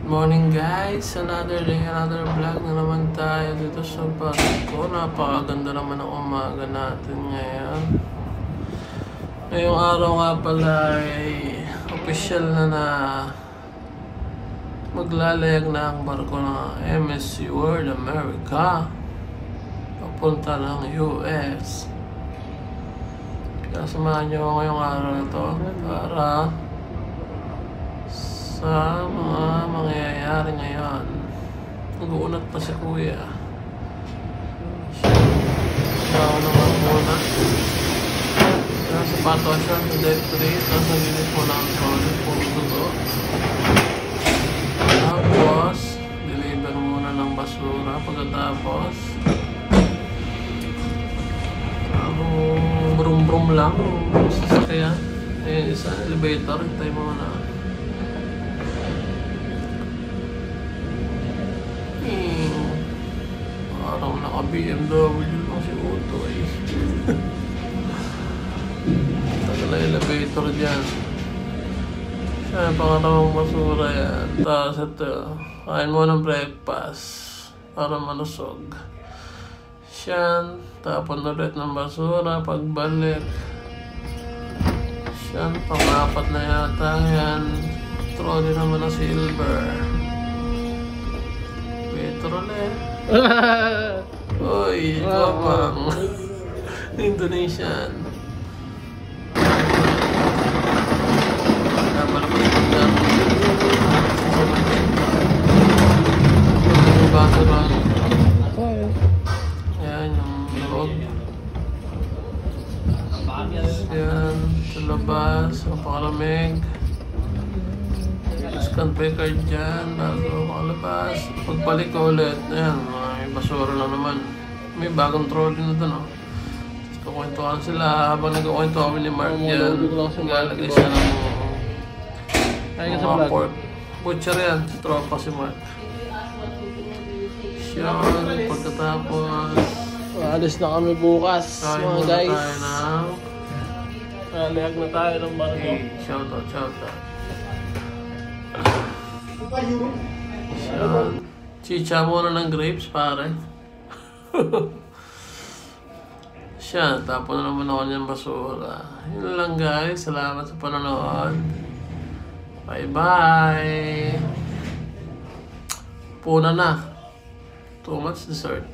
Morning guys, another day, another vlog na naman tayo dito sa Pasko. Napakaganda naman ang umaga natin ngayon. Ngayong araw nga pala ay official na maglalayag na ang barko ng MSC World America papunta ng US. Kaya samahan nyo ngayong araw na to para sa mga mangyayari ngayon. Nag-uunat pa si Kuya. Siya ako naman muna. Sa pato siya sa deck 3. Tapos nagilit mo lang solid. Puro to. Tapos deliver muna ng basura. Pagkatapos brum-brum lang sasakyan. Isa elevator. Hintay mo na. Parang naka-BMW lang si Otto eh. Tagal na elevator dyan. Siya yung pangalawang basura yan. Tapos ito, kain mo ng breakfast para malusog. Siyan, tapon ulit ng basura pagbalik. Siyan, pang-apat na yata yan. Trolley naman na silver. Petrol eh. Uy, kapang Indonesian. Napalapos ko dyan. Yung baso lang. Ayan, yung loob. Ayan, sa labas, ang pakalamig. Scan pay card dyan, bago makalabas. Pagbalik ko ulit, ayan, may basura na naman. May bagong trolley na doon, oh. Kukwentuhan sila habang nagkukwento kami ni Mark dyan. Naglalagay siya ng mga pork. Butcher yan, tropa si Mark. Siya, pagkatapos alis na kami bukas, mga guys. Nalayag na tayo ng barko. Shoutout. Chicha muna ng grapes, pare. Siya, tapon na naman ako niyang basura. Yun lang guys, salamat sa panonood. Bye-bye. Puna na. Too much dessert.